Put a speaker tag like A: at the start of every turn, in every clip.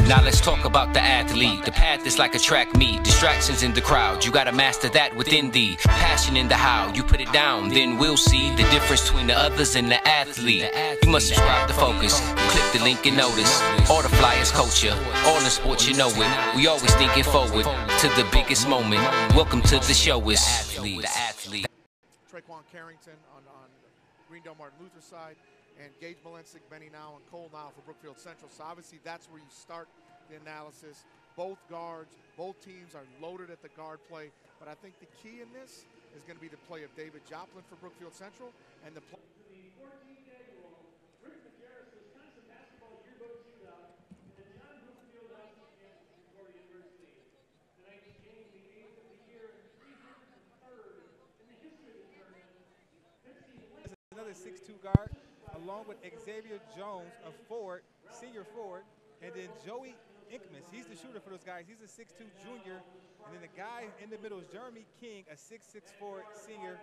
A: Now let's talk about the athlete. The path is like a track meet. Distractions in the crowd, you gotta master that within thee. Passion in the how, you put it down, then we'll see the difference between the others and the athlete. You must subscribe to Focus, click the link and notice. All the flyers culture, all in sports you know it. We always thinking forward to the biggest moment. Welcome to the show is the athlete.
B: Traquan Carrington on Greendale Martin Luther side, and Gage Malensik, Benny now, and Cole now for Brookfield Central. So obviously that's where you start the analysis. Both guards, both teams are loaded at the guard play, but I think the key in this is going to be the play of David Joplin for Brookfield Central and the play.
C: Another 6'2" guard, along with Xavier Jones, a forward, senior forward, and then Joey Inkmas. He's the shooter for those guys. He's a 6'2" junior. And then the guy in the middle is Jeremy King, a 6'6" forward senior.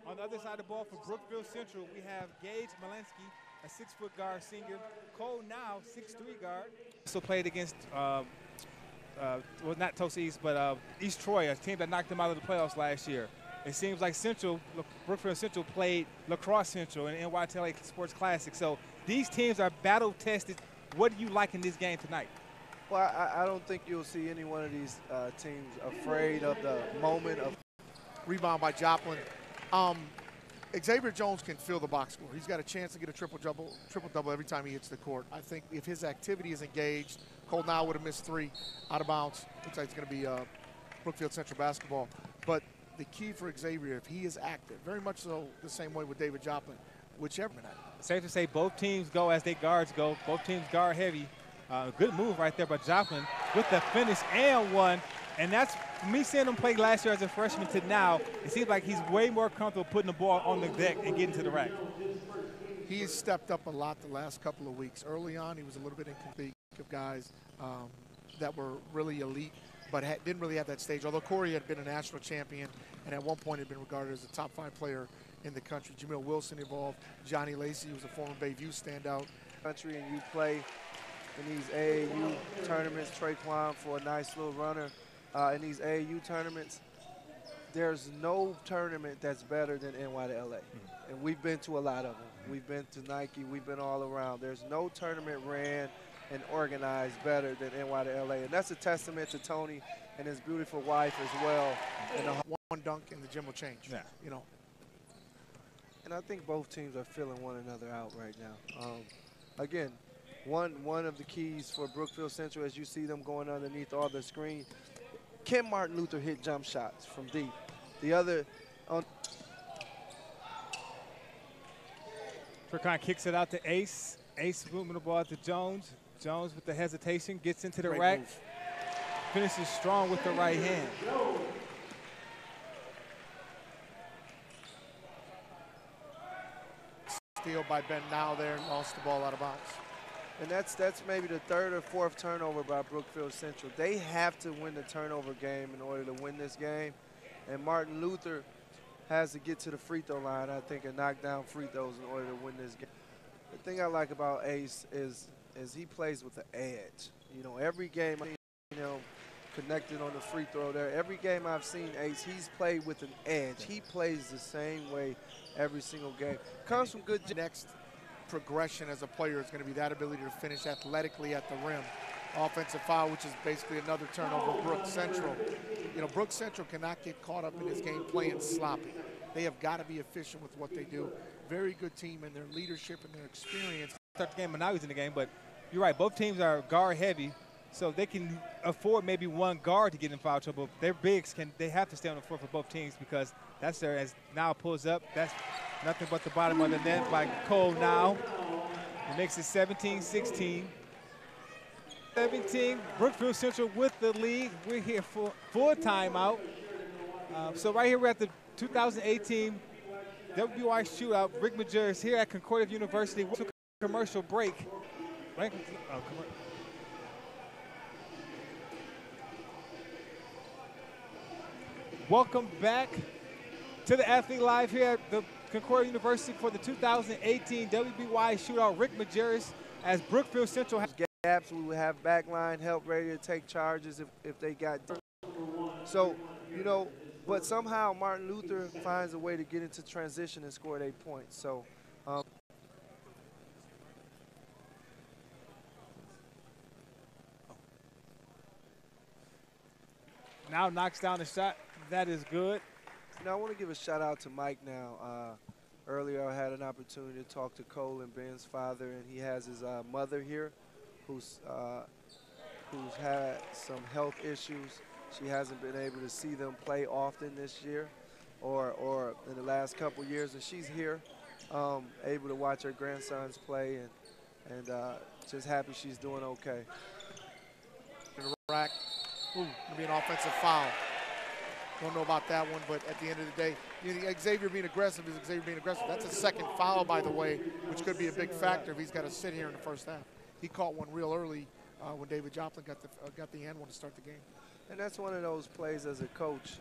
C: On the other side of the ball for Brookfield Central, we have Gage Malensky, a 6-foot guard senior. Cole now, 6'3" guard. Also played against, well, not Tulsa East, but East Troy, a team that knocked them out of the playoffs last year. It seems like Brookfield Central played Lacrosse Central in NYTLA Sports Classic. So these teams are battle tested. What do you like in this game tonight?
D: Well, I don't think you'll see any one of these teams afraid of the moment of.
B: Rebound by Joplin. Xavier Jones can fill the box score. He's got a chance to get a triple-double every time he hits the court. I think if his activity is engaged, Cole now would have missed 3 out of bounds. Looks like it's going to be Brookfield Central basketball. But the key for Xavier, if he is active, very much so the same way with David Joplin, whichever.
C: Safe to say both teams go as their guards go. Both teams guard heavy. Good move right there by Joplin with the finish and one. And that's me seeing him play last year as a freshman to now. It seems like he's way more comfortable putting the ball on the deck and getting to the rack.
B: He has stepped up a lot the last couple of weeks. Early on, he was a little bit incomplete of guys that were really elite, but didn't really have that stage. Although Corey had been a national champion and at one point had been regarded as a top 5 player in the country. Jamil Wilson evolved. Johnny Lacey, who was a former Bayview standout.
D: Country, and you play in these AAU tournaments. Traquan for a nice little runner. In these AAU tournaments, there's no tournament that's better than NY to LA. And we've been to a lot of them. We've been to Nike. We've been all around. There's no tournament ran and organized better than NY to LA. And that's a testament to Tony and his beautiful wife as well. And the
B: one dunk and the gym will change.
C: Yeah.
B: You know.
D: And I think both teams are filling one another out right now. Again, one of the keys for Brookfield Central, as you see them going underneath all the screen, can Martin Luther hit jump shots from deep? The other on.
C: Traquan kicks it out to Ace. Ace moving the ball to Jones. Jones with the hesitation gets into the rack.
B: Move.
C: Finishes strong with the right hand.
B: Steal by Ben now there, lost the ball out of bounds.
D: And that's maybe the 3rd or 4th turnover by Brookfield Central. They have to win the turnover game in order to win this game. And Martin Luther has to get to the free throw line, I think, and knock down free throws in order to win this game. The thing I like about Ace is he plays with the edge. You know, every game, you know, connected on the free throw there. Every game I've seen Ace, he's played with an edge. He plays the same way every single game. Comes from good.
B: Next progression as a player is going to be that ability to finish athletically at the rim. Offensive foul, which is basically another turnover. Brook Central. You know, Brook Central cannot get caught up in this game playing sloppy. They have got to be efficient with what they do. Very good team in their leadership and their experience.
C: Start the game, and now he's in the game, but you're right. Both teams are guard heavy, so they can afford maybe one guard to get in foul trouble. Their bigs they have to stay on the floor for both teams because that's their, as now pulls up, that's nothing but the bottom of the net by Cole now. It makes it 17-16. 17, Brookfield Central with the lead. We're here for full timeout. So right here we're at the 2018 WBY shootout. Rick Majerus here at Concordia University. We took a commercial break. Welcome back to the Athlete Live here at the Concordia University for the 2018 WBY shootout. Rick Majerus as Brookfield Central has
D: gaps. We would have backline help ready to take charges if they got. So, you know, but somehow Martin Luther finds a way to get into transition and score 8 points. So,
C: Now knocks down the shot. That is good.
D: now I want to give a shout out to Mike now. Earlier, I had an opportunity to talk to Cole and Ben's father, and he has his mother here who's had some health issues. She hasn't been able to see them play often this year or in the last couple years, and she's here, able to watch her grandsons play, and just happy she's doing okay.
B: In the rack. Ooh, gonna be an offensive foul. Don't know about that one, but at the end of the day, you know, Xavier being aggressive is Xavier being aggressive. That's a second foul, by the way, which could be a big factor if he's got to sit here in the first half. He caught one real early when David Joplin got the end one to start the game.
D: And that's one of those plays as a coach.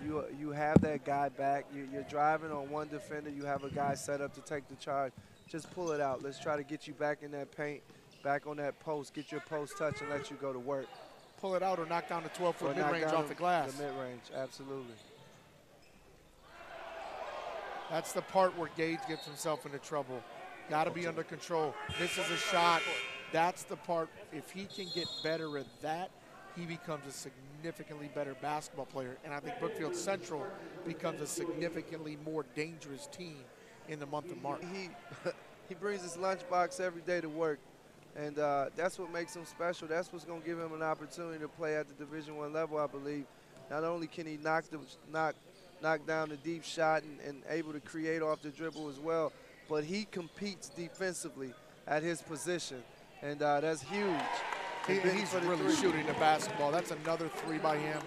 D: You have that guy back. You're driving on one defender. You have a guy set up to take the charge. Just pull it out. Let's try to get you back in that paint, back on that post, get your post touch, and let you go to work.
B: Pull it out or knock down the 12-foot mid-range off the glass.
D: The mid-range, absolutely.
B: That's the part where Gage gets himself into trouble. Got to be under control. Misses a shot. That's the part. If he can get better at that, he becomes a significantly better basketball player. And I think Brookfield Central becomes a significantly more dangerous team in the month of March.
D: He brings his lunchbox every day to work. And that's what makes him special. That's what's going to give him an opportunity to play at the Division I level, I believe. Not only can he knock down the deep shot and able to create off the dribble as well, but he competes defensively at his position, and that's huge.
B: He's really shooting the basketball. That's another three by him.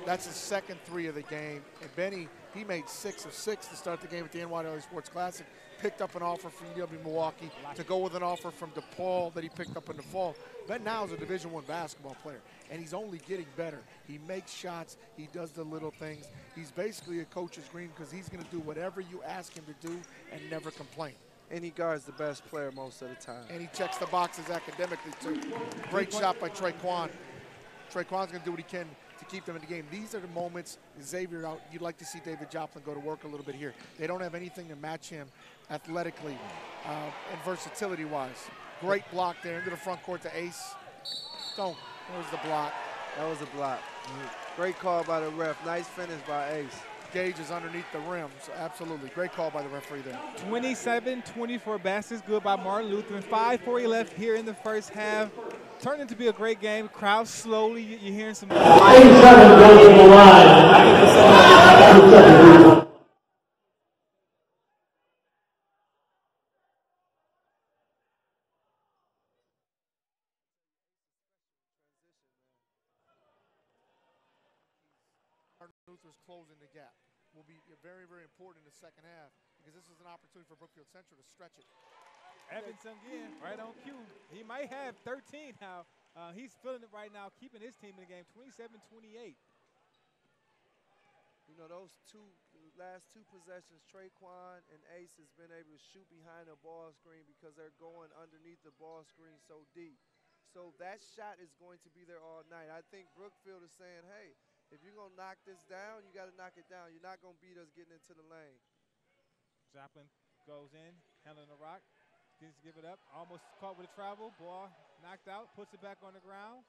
B: That's his second three of the game. And Benny, he made 6 of 6 to start the game at the NYW Sports Classic. Picked up an offer from UW Milwaukee to go with an offer from DePaul that he picked up in the fall. Ben now is a Division I basketball player, and he's only getting better. He makes shots. He does the little things. He's basically a coach's dream because he's going to do whatever you ask him to do and never complain.
D: And he guards the best player most of the time.
B: And he checks the boxes academically, too. Great shot by Traquan. Traquan's going to do what he can to keep them in the game. These are the moments, Xavier out, you'd like to see David Joplin go to work a little bit here. They don't have anything to match him athletically and versatility-wise. Great block there into the front court to Ace. Don't. There's the block.
D: That was a block. Great call by the ref. Nice finish by Ace.
B: Gage is underneath the rim, so absolutely. Great call by the referee there.
C: 27-24 baskets, good by Martin Luther. 5:40 left here in the first half. Turned into be a great game. Crowd slowly, you're hearing some.
B: Luther's closing the gap. Will be very, very important in the second half because this is an opportunity for Brookfield Central to stretch it.
C: Evanson again, right on cue. He might have 13 now. He's feeling it right now, keeping his team in the game, 27-28.
D: You know, those last two possessions, Traquan and Ace has been able to shoot behind the ball screen because they're going underneath the ball screen so deep. So that shot is going to be there all night. I think Brookfield is saying, hey, if you're going to knock this down, you got to knock it down. You're not going to beat us getting into the lane.
C: Joplin goes in, handling the rock. Didn't give it up. Almost caught with a travel. Ball knocked out. Puts it back on the ground.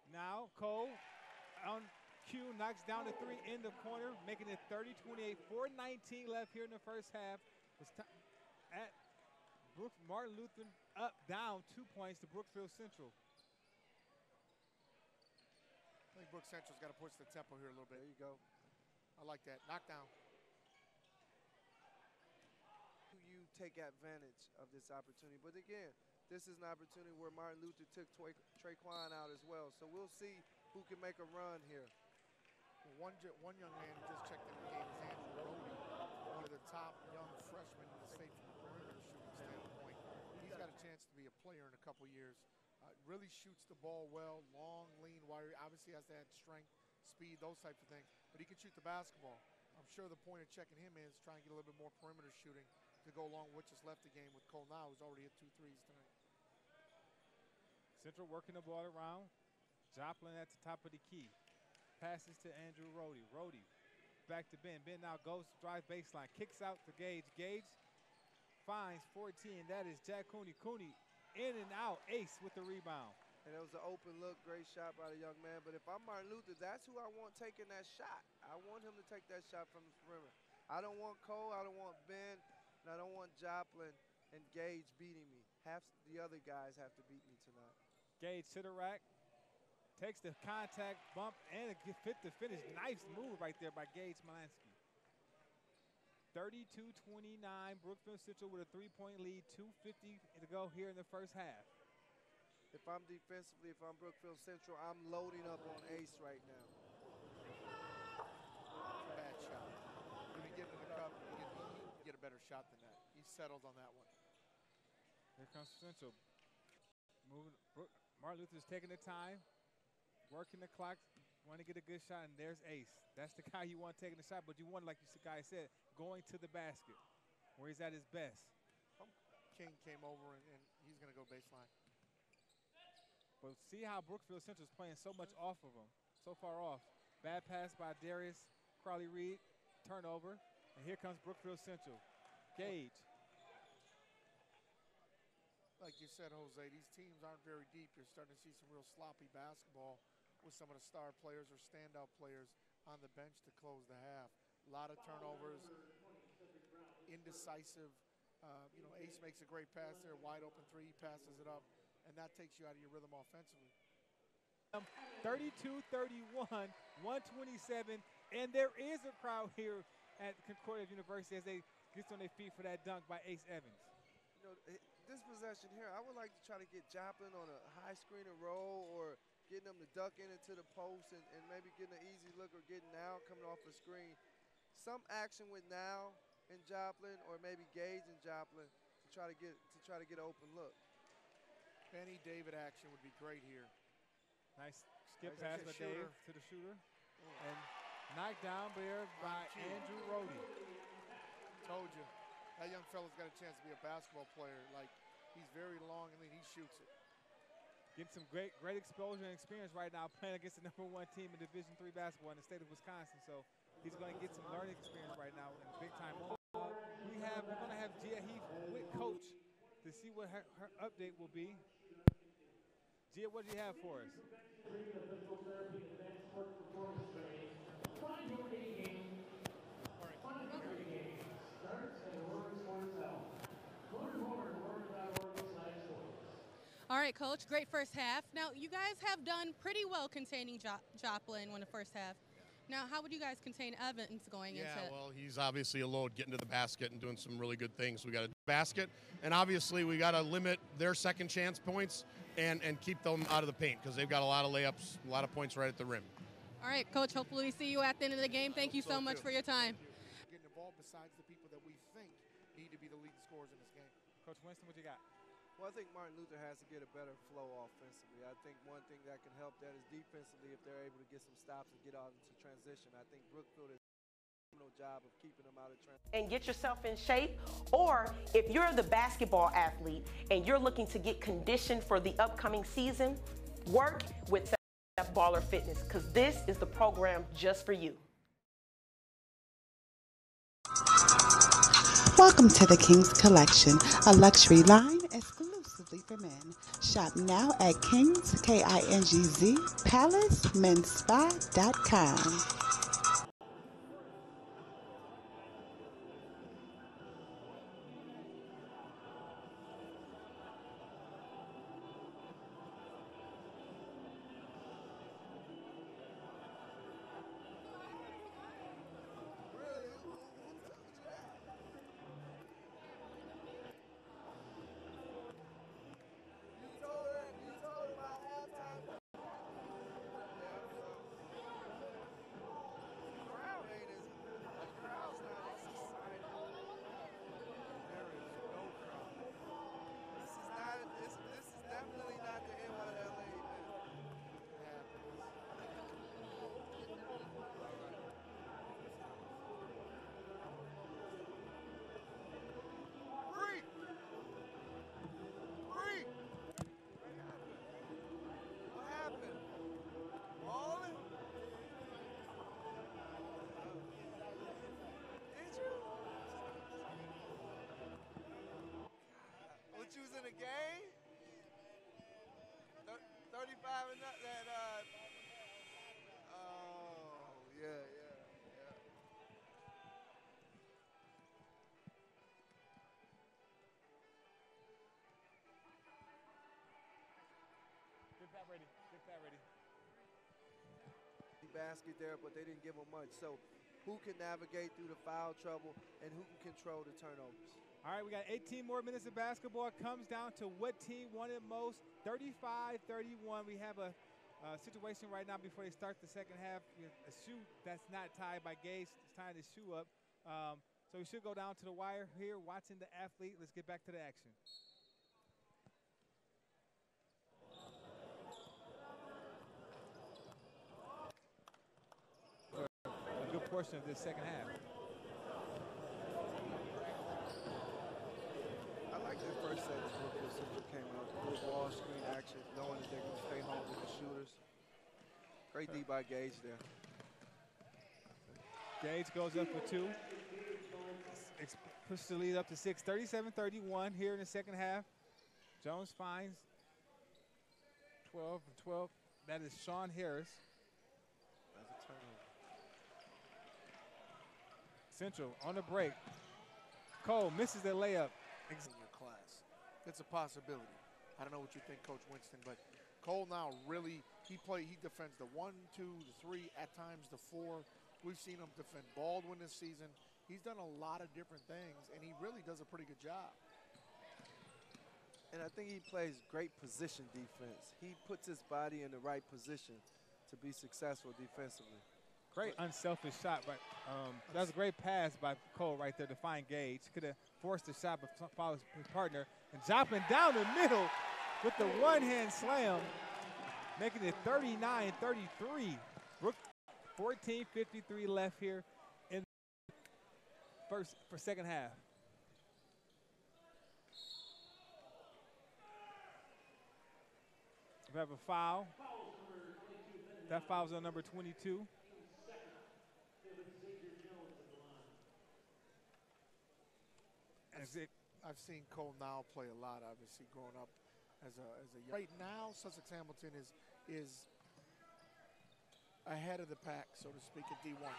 C: Now Cole on cue knocks down the three in the corner, making it 30-28. 4:19 left here in the first half. It's at Martin Luther down 2 points to Brookfield Central.
B: I think Brook Central's got to push the tempo here a little bit.
D: There you go.
B: I like that. Knockdown.
D: You take advantage of this opportunity. But again, this is an opportunity where Martin Luther took Traquan out as well. So we'll see who can make a run here.
B: Well, one young man who just checked in the game is Andrew Brody, one of the top young freshmen in the state from a perimeter shooting standpoint. He's got a chance to be a player in a couple years. Really shoots the ball well, long, lean, wiry. Obviously has to add strength, speed, those types of things. But he can shoot the basketball. I'm sure the point of checking him is trying to get a little bit more perimeter shooting to go along with what's just left the game with Cole now, who's already hit 2 threes tonight.
C: Central working the ball around. Joplin at the top of the key. Passes to Andrew Rohde. Rohde back to Ben. Ben now goes, drive baseline, kicks out to Gage. Gage finds 14. That is Jack Cooney. Cooney in and out. Ace with the rebound.
D: And it was an open look, great shot by the young man. But if I'm Martin Luther, that's who I want taking that shot. I want him to take that shot from the perimeter. I don't want Cole, I don't want Ben, and I don't want Joplin and Gage beating me. Half the other guys have to beat me tonight.
C: Gage to the rack, takes the contact bump and a fit to finish. Nice move right there by Gage Malansky. 32-29, Brookfield Central with a 3-point lead, 2:50 to go here in the first half.
D: If I'm defensively, if I'm Brookfield Central, I'm loading up on Ace right now.
B: Bad shot. When you get in the cup, you get a better shot than that. He settled on that one.
C: Here comes Central. Moving. Martin Luther's taking the time, working the clock, want to get a good shot, and there's Ace. That's the guy you want taking the shot, but you want, like you guys said, going to the basket, where he's at his best.
B: King came over, and he's going to go baseline.
C: But see how Brookfield Central is playing so much off of him, so far off. Bad pass by Darius Crowley-Reed, turnover, and here comes Brookfield Central. Gage.
B: Like you said, Jose, these teams aren't very deep. You're starting to see some real sloppy basketball with some of the star players or standout players on the bench to close the half. A lot of turnovers, indecisive. Ace makes a great pass there, wide open three, he passes it up, and that takes you out of your rhythm offensively.
C: 32-31, 127, and there is a crowd here at Concordia University as they get on their feet for that dunk by Ace Evans.
D: This possession here, I would like to try to get Joplin on a high screen and roll, or getting them to duck into the post and maybe getting an easy look, or getting Now coming off the screen. Some action with Now and Joplin, or maybe Gage and Joplin to try to get an open look.
B: Benny David action would be great here.
C: Nice skip pass by Dave to the shooter. And knocked down there by Andrew Rohde.
B: Told you. That young fella's got a chance to be a basketball player. Like, he's very long and then he shoots it.
C: Getting some great exposure and experience right now playing against the #1 team in Division III basketball in the state of Wisconsin. So he's going to get some learning experience right now in a big time moment. We're going to have Gia Heath with Coach to see what her update will be. Gia, what do you have for us?
E: All right, Coach, great first half. Now, you guys have done pretty well containing Joplin in the first half. Now, how would you guys contain Evans going into it?
F: Yeah, well, he's obviously a load getting to the basket and doing some really good things. We got to basket, and obviously we got to limit their second chance points and keep them out of the paint because they've got a lot of layups, a lot of points right at the rim.
E: All right, Coach, hopefully we see you at the end of the game. Thank you so much for your time.
B: Getting involved besides the people that we think need to be the leading scorers in this game.
C: Coach Winston, what you got?
D: Well, I think Martin Luther has to get a better flow offensively. I think one thing that can help that is defensively, if they're able to get some stops and get out into transition. I think Brookfield is doing a phenomenal job of keeping them out of transition.
G: And get yourself in shape, or if you're the basketball athlete and you're looking to get conditioned for the upcoming season, work with Baller Fitness, because this is the program just for you.
H: Welcome to the Kings Collection, a luxury line exclusively for men. Shop now at Kings, K-I-N-G-Z, PalaceMenSpa.com.
D: in the game. 35 and that. Oh, yeah.
C: Get that ready. Get that ready.
D: Basket there, but they didn't give him much. So who can navigate through the foul trouble and who can control the turnovers?
C: All right, we got 18 more minutes of basketball. It comes down to what team won it most, 35-31. We have a situation right now before they start the second half. A shoe that's not tied by Gage. It's tying his shoe up. So we should go down to the wire here, watching the athlete. Let's get back to the action. A good portion of this second half.
D: I like that first set as Brookfield Central came out. Good ball screen action, knowing that they're going to stay home with the shooters. Great D by Gage there.
C: Gage goes up for two. Pushes the lead up to 6, 37-31 here in the second half. Jones finds 12 for 12. That is Sean Harris.
D: That's a turnover.
C: Central on the break. Cole misses the layup.
B: In your class. It's a possibility. I don't know what you think, Coach Winston, but Cole now really, he defends the 1, 2, the 3, at times the 4. We've seen him defend Baldwin this season. He's done a lot of different things, and he really does a pretty good job.
D: And I think he plays great position defense. He puts his body in the right position to be successful defensively.
C: Great unselfish shot, but that was a great pass by Cole right there to find Gage. Could have forced the shot, but followed his partner. And Joplin down the middle with the one-hand slam, making it 39-33. Brook, 14:53 left here in second half. We have a foul. That foul's on number 22.
B: I've seen Cole now play a lot, obviously, growing up as a young. Right now, Sussex Hamilton is ahead of the pack, so to speak, at D1.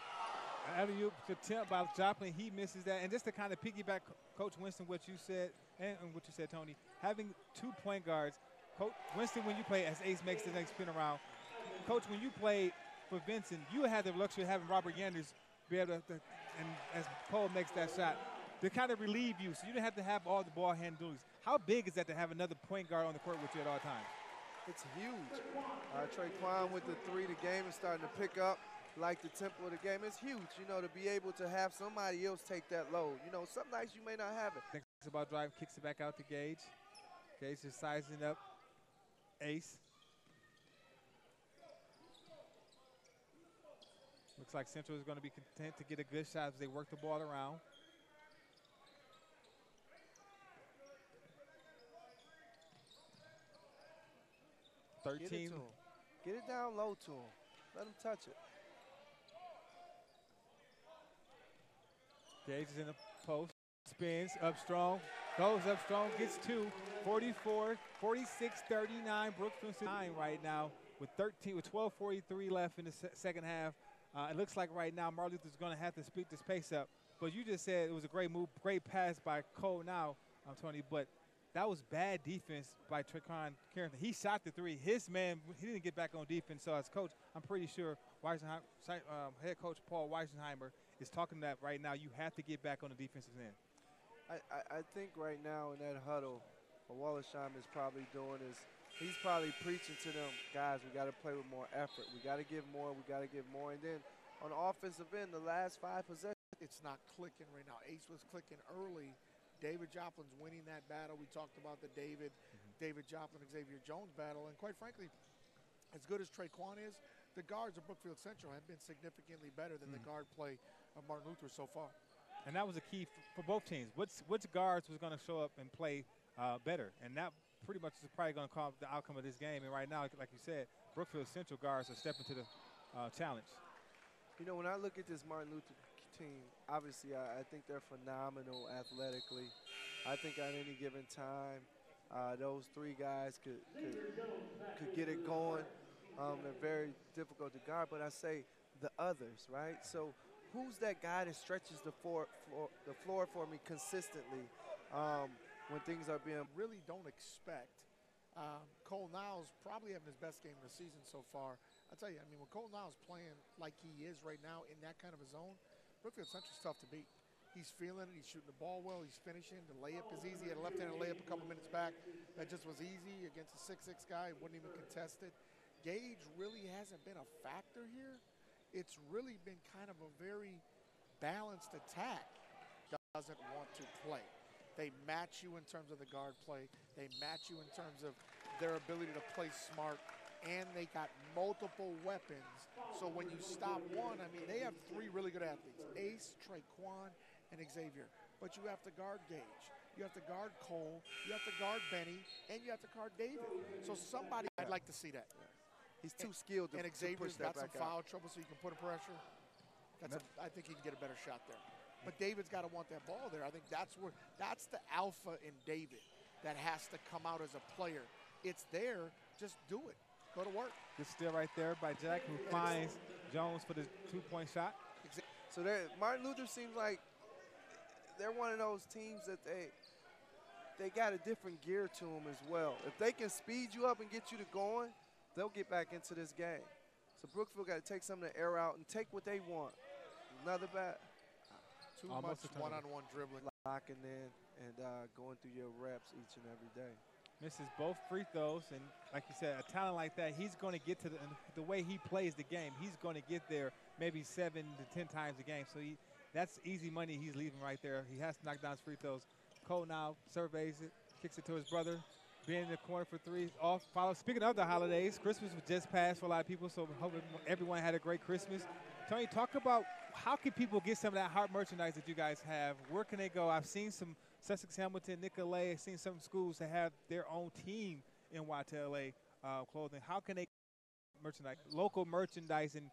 C: Alley-oop attempt by Joplin, he misses that. And just to kind of piggyback, Coach Winston, what you said, and what you said, Tony, having 2 point guards, Coach Winston, when you play, as Ace makes the next spin around, Coach, when you played for Vincent, you had the luxury of having Robert Yanders be able to, and as Cole makes that shot, to kind of relieve you, so you didn't have to have all the ball handlers. How big is that to have another point guard on the court with you at all times?
D: It's huge. Traquan with the 3, the game is starting to pick up like the tempo of the game. It's huge, you know, to be able to have somebody else take that load. You know, some nights you may not have it.
C: Thinks about drive, kicks it back out to Gage. Gage is sizing up Ace. Looks like Central is going to be content to get a good shot as they work the ball around.
D: Get it to him. Get it down low to him. Let him touch it.
C: Gage is in the post, spins up strong, goes up strong, gets 2, 44, 46-39. Brookfield 9 right now with 12:43 left in the second half. It looks like right now Martin Luther's going to have to speed this pace up. But you just said it was a great move, great pass by Cole now, Tony, but that was bad defense by Traquan Carrington. He shot the 3. His man, he didn't get back on defense. So as coach, I'm pretty sure head coach Paul Weisenheimer is talking that right now. You have to get back on the defensive end.
D: I think right now in that huddle, what Wallersheim is probably doing is he's probably preaching to them, guys, we got to play with more effort. We got to give more. We got to give more. And then on the offensive end, the last 5 possessions.
B: It's not clicking right now. Ace was clicking early. David Joplin's winning that battle. We talked about the David Joplin, Xavier Jones battle. And quite frankly, as good as Traquan is, the guards of Brookfield Central have been significantly better than the guard play of Martin Luther so far.
C: And that was a key for both teams. Which guards was going to show up and play better? And that pretty much is probably going to call the outcome of this game. And right now, like you said, Brookfield Central guards are stepping to the challenge.
D: You know, when I look at this Martin Luther team, obviously I think they're phenomenal athletically. I think at any given time, Those three guys could get it going. They're very difficult to guard, but I say the others, right? So who's that guy that stretches the floor for me consistently when things are being
B: really don't expect. Cole Niles probably having his best game of the season so far. I'll tell you, I mean, when Cole Niles playing like he is right now in that kind of a zone, Brookfield Central's tough to beat. He's feeling it. He's shooting the ball well. He's finishing. The layup is easy. He had a left-handed layup a couple minutes back. That just was easy against a 6'6" guy. Wouldn't even contest it. Gage really hasn't been a factor here. It's really been kind of a very balanced attack. Doesn't want to play. They match you in terms of the guard play. They match you in terms of their ability to play smart. And they got multiple weapons. So when you stop one, I mean, they have three really good athletes. Ace, Traquan, and Xavier. But you have to guard Gage. You have to guard Cole. You have to guard Benny. And you have to guard David. So somebody, I'd like to see that.
D: He's too skilled to,
B: and Xavier's
D: to push that
B: got some
D: back
B: foul trouble, so you can put him pressure. I think he can get a better shot there. But David's got to want that ball there. I think that's the alpha in David that has to come out as a player. It's there. Just do it. Go to work.
C: Good steal right there by Jack, who finds Jones for the two-point shot.
D: So Martin Luther seems like they're one of those teams that they got a different gear to them as well. If they can speed you up and get you to going, they'll get back into this game. So Brookfield got to take some of the air out and take what they want. Another bat.
B: Too much one-on-one dribbling.
D: Locking in and going through your reps each and every day.
C: Misses both free throws, and like you said, a talent like that, he's going to get to the way he plays the game. He's going to get there maybe 7 to 10 times a game. So that's easy money he's leaving right there. He has to knock down his free throws. Cole now surveys it, kicks it to his brother. Being in the corner for three, off follow. Speaking of the holidays, Christmas was just passed for a lot of people, so hope everyone had a great Christmas. Tony, talk about how can people get some of that heart merchandise that you guys have? Where can they go? I've seen some Sussex Hamilton, Nicolay, I've seen some schools that have their own team in YTLA clothing. How can they merchandise, local merchandise? And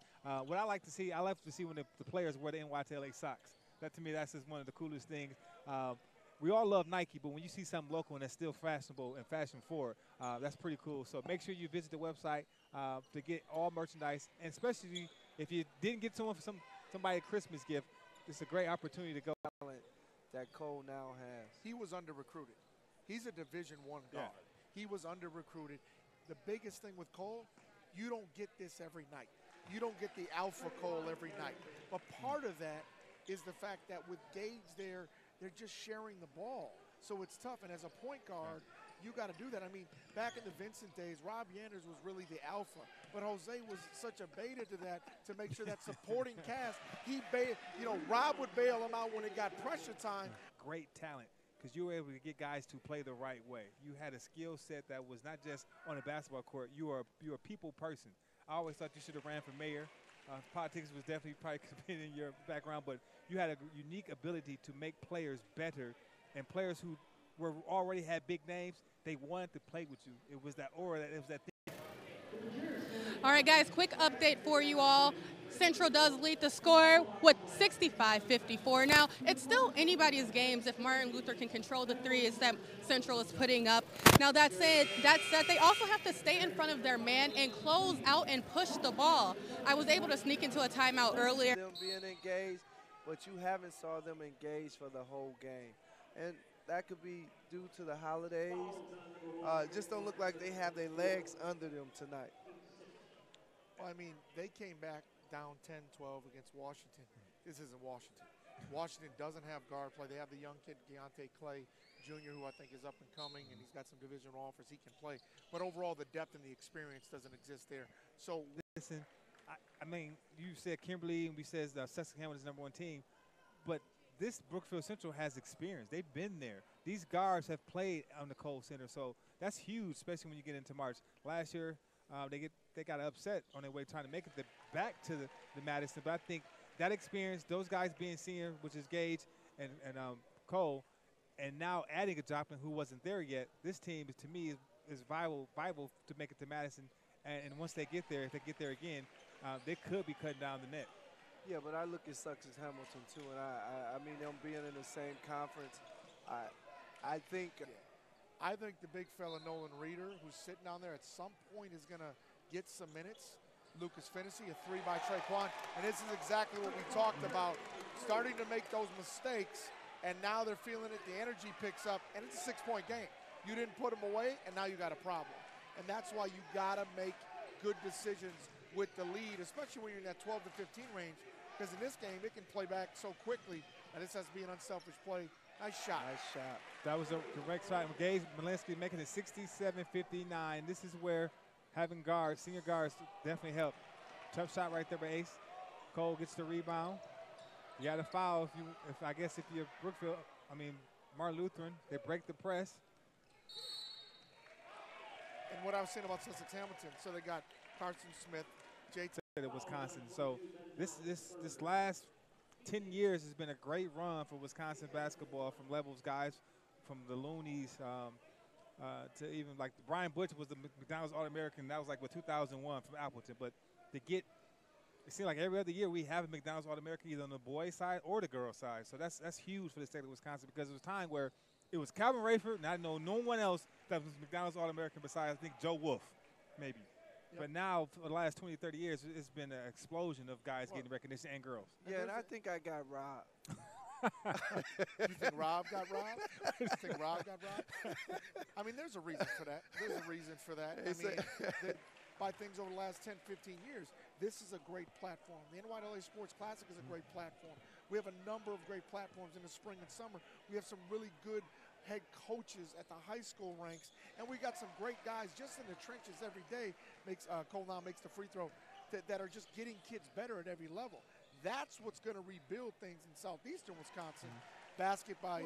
C: what I like to see when the players wear the NYTLA socks. That to me, that's just one of the coolest things. We all love Nike, but when you see something local and that's still fashionable and fashion forward, that's pretty cool. So make sure you visit the website to get all merchandise, and especially if you didn't get someone for somebody a Christmas gift, it's a great opportunity to go.
D: That Cole now has.
B: He was under-recruited. He's a Division I guard. He was under-recruited. The biggest thing with Cole, you don't get this every night. You don't get the alpha Cole every night. But part of that is the fact that with Gage there, they're just sharing the ball. So it's tough. And as a point guard, you got to do that. I mean, back in the Vincent days, Rob Yanders was really the alpha. But Jose was such a beta to that to make sure that supporting cast, Rob would bail him out when it got pressure time.
C: Great talent, because you were able to get guys to play the right way. You had a skill set that was not just on a basketball court. You are a people person. I always thought you should have ran for mayor. Politics was definitely probably been in your background, but you had a unique ability to make players better, and players who already had big names, they wanted to play with you. It was that aura, it was that thing.
E: All right, guys, quick update for you all. Central does lead the score with 65-54. Now, it's still anybody's games if Martin Luther can control the threes that Central is putting up. Now, that said, they also have to stay in front of their man and close out and push the ball. I was able to sneak into a timeout earlier.
D: Them being engaged, but you haven't saw them engaged for the whole game. And that could be due to the holidays. Just don't look like they have their legs under them tonight.
B: Well, I mean, they came back down 10-12 against Washington. This isn't Washington. Washington doesn't have guard play. They have the young kid, Deontay Clay Jr., who I think is up and coming, and he's got some division offers. He can play. But overall, the depth and the experience doesn't exist there. So,
C: listen, I mean, you said Kimberly, and we said Sussex Hamilton's #1 team, but this Brookfield Central has experience. They've been there. These guards have played on the Cole Center, so that's huge, especially when you get into March. Last year, they got upset on their way trying to make it back to the Madison, but I think that experience, those guys being senior, which is Gage and Cole, and now adding a Joplin who wasn't there yet, this team, to me, is viable to make it to Madison. And once they get there, if they get there again, they could be cutting down the net.
D: Yeah, but I look at Sussex Hamilton, too, and I mean them being in the same conference. I think
B: I think the big fella Nolan Reeder, who's sitting down there, at some point is going to get some minutes. Lucas Finney, a three by Traquan. And this is exactly what we talked about, starting to make those mistakes, and now they're feeling it. The energy picks up, and it's a 6-point game. You didn't put them away, and now you got a problem. And that's why you got to make good decisions with the lead, especially when you're in that 12 to 15 range, because in this game, it can play back so quickly, and this has to be an unselfish play. Nice shot.
D: Nice shot.
C: That was a correct shot. Gabe Malinsky making it 67-59. This is where having guards, senior guards, definitely help. Tough shot right there by Ace. Cole gets the rebound. You got to foul if you're Brookfield. Martin Lutheran. They break the press.
B: And what I was saying about Sussex Hamilton, so they got Carson Smith, J.T.
C: at Wisconsin. So this last 10 years has been a great run for Wisconsin basketball, from levels guys from the Loonies to even like Brian Butch was the McDonald's All-American. That was like 2001 from Appleton. But to get, it seems like every other year we have a McDonald's All-American either on the boys' side or the girls' side. So that's huge for the state of Wisconsin, because there was a time where it was Calvin Rayford, and I know no one else that was McDonald's All-American besides, I think, Joe Wolf, maybe. Yep. But now, for the last 20, 30 years, it's been an explosion of guys getting recognition, and girls.
D: Yeah, and I think I got robbed.
B: You think Rob got robbed? You think Rob got robbed? I mean, there's a reason for that. There's a reason for that. I mean, by things over the last 10, 15 years, this is a great platform. The NYLA Sports Classic is a great platform. We have a number of great platforms in the spring and summer. We have some really good head coaches at the high school ranks, and we got some great guys just in the trenches every day. Cole now makes the free throw, that are just getting kids better at every level. That's what's going to rebuild things in southeastern Wisconsin. Basket by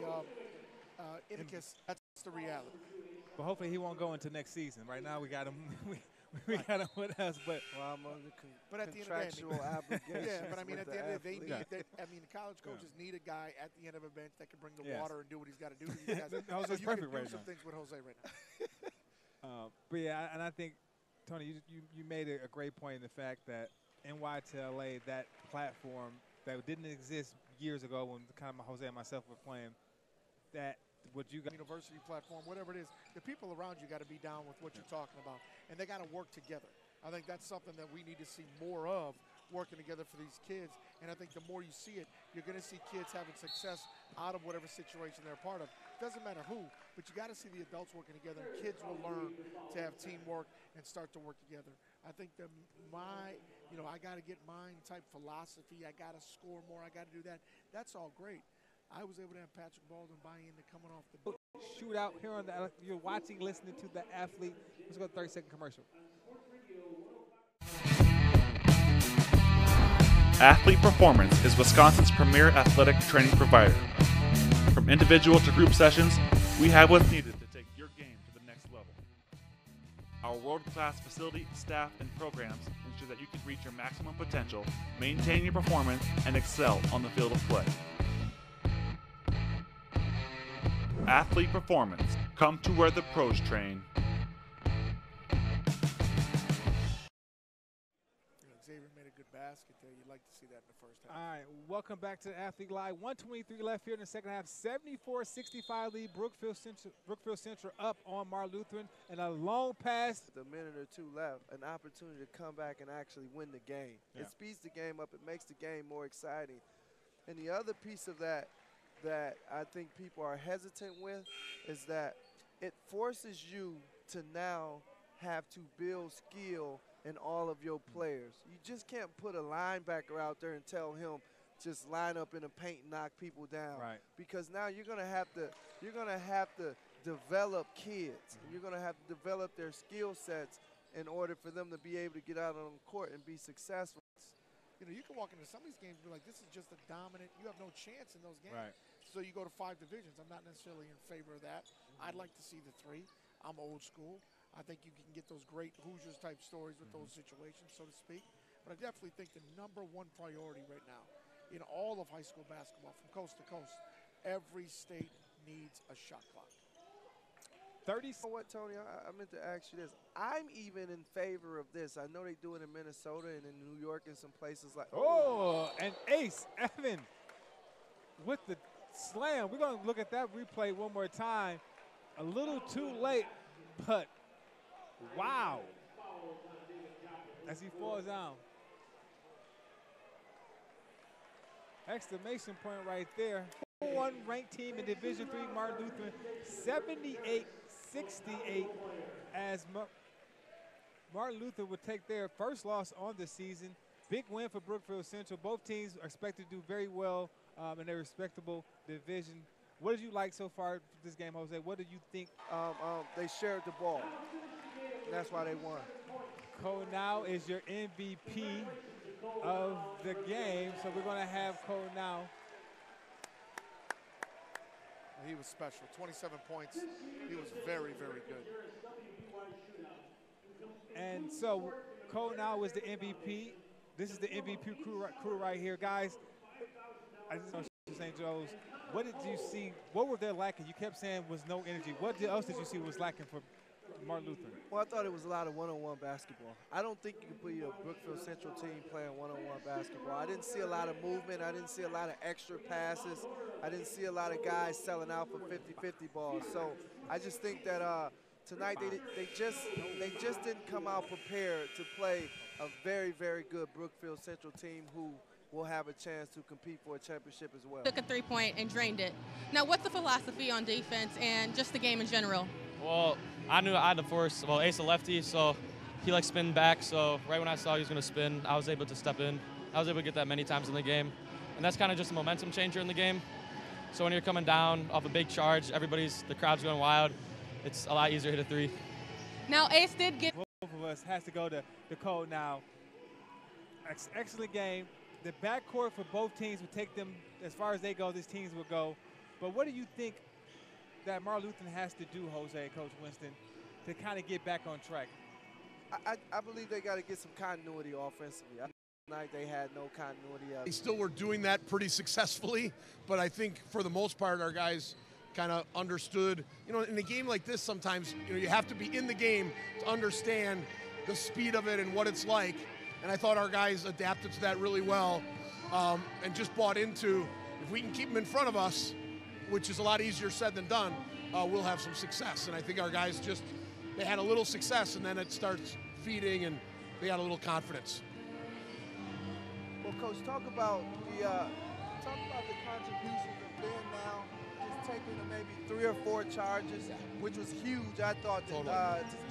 B: Innicus, that's the reality.
C: But hopefully he won't go into next season. Right now we got him. We got him with us, but
D: I'm under
B: at the end of the day,
D: obligations.
B: Yeah, but I mean, at the end of the day, the college coaches
C: Yeah.
B: need a guy at the end of a bench that can bring the
C: Yes.
B: water and do what he's got to do to these guys.
C: Jose's
B: you
C: perfect
B: can do
C: right
B: some
C: now.
B: things with Jose right now.
C: But yeah, and I think, Tony, you made a great point in the fact that NYTLA, that platform that didn't exist years ago when kind of Jose and myself were playing, that what you got.
B: University platform, whatever it is, the people around you got to be down with what you're talking about, and they got to work together. I think that's something that we need to see more of, working together for these kids. And I think the more you see it, you're going to see kids having success out of whatever situation they're a part of. Doesn't matter who, but you got to see the adults working together. And kids will learn to have teamwork and start to work together. I think I got to get mine type philosophy. I got to score more. I got to do that. That's all great. I was able to have Patrick Baldwin buy into coming off the
C: shootout here on the. You're watching, listening to The Athlete. Let's go to 30-second commercial.
I: Athlete Performance is Wisconsin's premier athletic training provider. From individual to group sessions, we have what's needed to take your game to the next level. Our world-class facility, staff, and programs ensure that you can reach your maximum potential, maintain your performance, and excel on the field of play. Athlete Performance. Come to where the pros train.
B: Xavier made a good basket there. You'd like to see that in the first half.
C: All right, welcome back to Athlete Live. 1:23 left here in the second half. 74-65 lead. Brookfield Central up on Martin Lutheran, and a long pass.
D: With a minute or two left, an opportunity to come back and actually win the game.
C: Yeah.
D: It speeds the game up. It makes the game more exciting. And the other piece of that I think people are hesitant with is that it forces you to now have to build skill in all of your players. You just can't put a linebacker out there and tell him just line up in the paint and knock people down.
C: Right.
D: Because now you're gonna have to develop kids. And you're gonna have to develop their skill sets in order for them to be able to get out on the court and be successful.
B: You can walk into some of these games and be like, this is just a dominant, you have no chance in those games.
C: Right.
B: So you go to 5 divisions. I'm not necessarily in favor of that. I'd like to see the 3. I'm old school. I think you can get those great Hoosiers type stories with those situations, so to speak. But I definitely think the number one priority right now in all of high school basketball from coast to coast, every state needs a shot clock.
C: 30.
D: You know what, Tony? I meant to ask you this. I'm even in favor of this. I know they do it in Minnesota and in New York and some places like.
C: Oh, and Ace Evan with the slam. We're going to look at that replay one more time. a little too late, but wow. As he falls down. Exclamation point right there. One ranked team in Division III, Martin Luther, 78-68 as Martin Luther would take their first loss on the season. Big win for Brookfield Central. Both teams are expected to do very well in their respectable division. What did you like so far this game, Jose? What do you think?
D: They shared the ball. That's why they won.
C: Cole now is your MVP of the game, so we're going to have Cole now.
B: He was special. 27 points. He was very, very good.
C: And so Cole now is the MVP. This is the MVP crew right here, guys. I just know St. Joe's. What did you see? What were they lacking? You kept saying was no energy. What else did you see was lacking for Martin Luther?
D: Well, I thought it was a lot of one-on-one basketball. I don't think you can put your Brookfield Central team playing one-on-one basketball. I didn't see a lot of movement. I didn't see a lot of extra passes. I didn't see a lot of guys selling out for 50-50 balls. So I just think that tonight they just didn't come out prepared to play a very, very good Brookfield Central team who will have a chance to compete for a championship as well.
E: Took a three-point and drained it. Now, what's the philosophy on defense and just the game in general?
J: Well, I knew I had to force, well, Ace a lefty, so he likes spin back. So right when I saw he was going to spin, I was able to step in. I was able to get that many times in the game. And that's kind of just a momentum changer in the game. So when you're coming down off a big charge, the crowd's going wild. It's a lot easier to hit a three.
E: Now, Ace did get...
C: Both of us has to go to Cole now. Excellent game. The backcourt for both teams would take them as far as they go. These teams will go. But what do you think that Martin Luther has to do, Jose, Coach Winston, to kind of get back on track?
D: I believe they got to get some continuity offensively. Tonight they had no continuity.
F: They still were doing that pretty successfully, but I think for the most part our guys kind of understood. You know, in a game like this sometimes, you know, you have to be in the game to understand the speed of it and what it's like. And I thought our guys adapted to that really well and just bought into, if we can keep them in front of us, which is a lot easier said than done, we'll have some success. And I think our guys they had a little success, and then it starts feeding, and they got a little confidence.
D: Well, Coach, talk about the contributions of Ben now, just taking maybe 3 or 4 charges, which was huge, I thought, to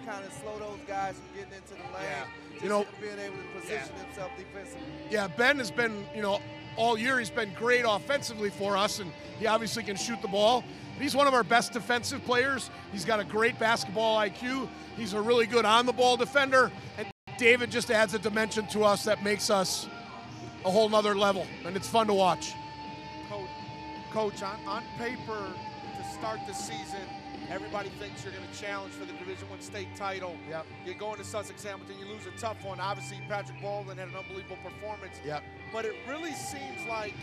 D: kind of slow those guys from getting into the lane.
F: Yeah.
D: Just
F: you know,
D: being able to position himself defensively.
F: Yeah, Ben has been, you know, all year he's been great offensively for us, and he obviously can shoot the ball. But he's one of our best defensive players. He's got a great basketball IQ. He's a really good on-the-ball defender. And David just adds a dimension to us that makes us a whole nother level, and it's fun to watch.
B: Coach, on paper, to start the season, everybody thinks you're going to challenge for the Division I state title.
F: Yep.
B: You go into Sussex Hamilton, you lose a tough one. Obviously, Patrick Baldwin had an unbelievable performance.
F: Yep.
B: But it really seems like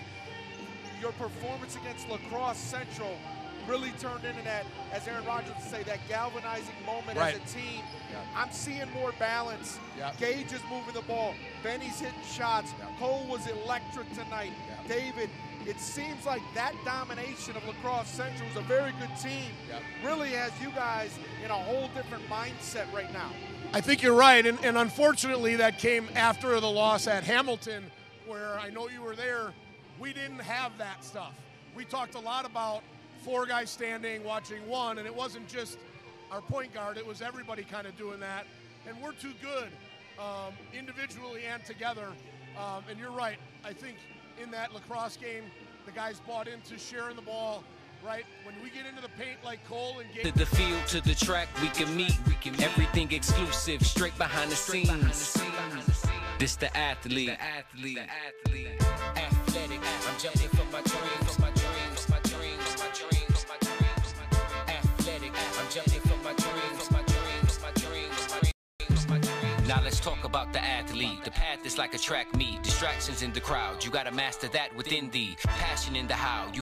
B: your performance against La Crosse Central really turned into that, as Aaron Rodgers would say, that galvanizing moment as a team.
F: Yep.
B: I'm seeing more balance.
F: Yep.
B: Gage is moving the ball. Benny's hitting shots.
F: Yep.
B: Cole was electric tonight.
F: Yep.
B: David, it seems like that domination of La Crosse Central was a very good team.
F: Yep.
B: Really has you guys in a whole different mindset right now.
F: I think you're right, and unfortunately that came after the loss at Hamilton, where I know you were there. We didn't have that stuff. We talked a lot about 4 guys standing, watching one, and it wasn't just our point guard, it was everybody kind of doing that. And we're too good individually and together. And you're right, I think in that La Crosse game, the guys bought into sharing the ball, right? When we get into the paint like Cole and Gabe.
A: To the field, to the track, we can meet. Everything exclusive, straight behind the scenes. This the athlete. Athletic. I'm jumping for my dreams. Athletic. I'm jumping for my dreams. Now let's talk about the athlete. The path is like a track meet. Distractions in the crowd. You gotta master that within thee. Passion in the how.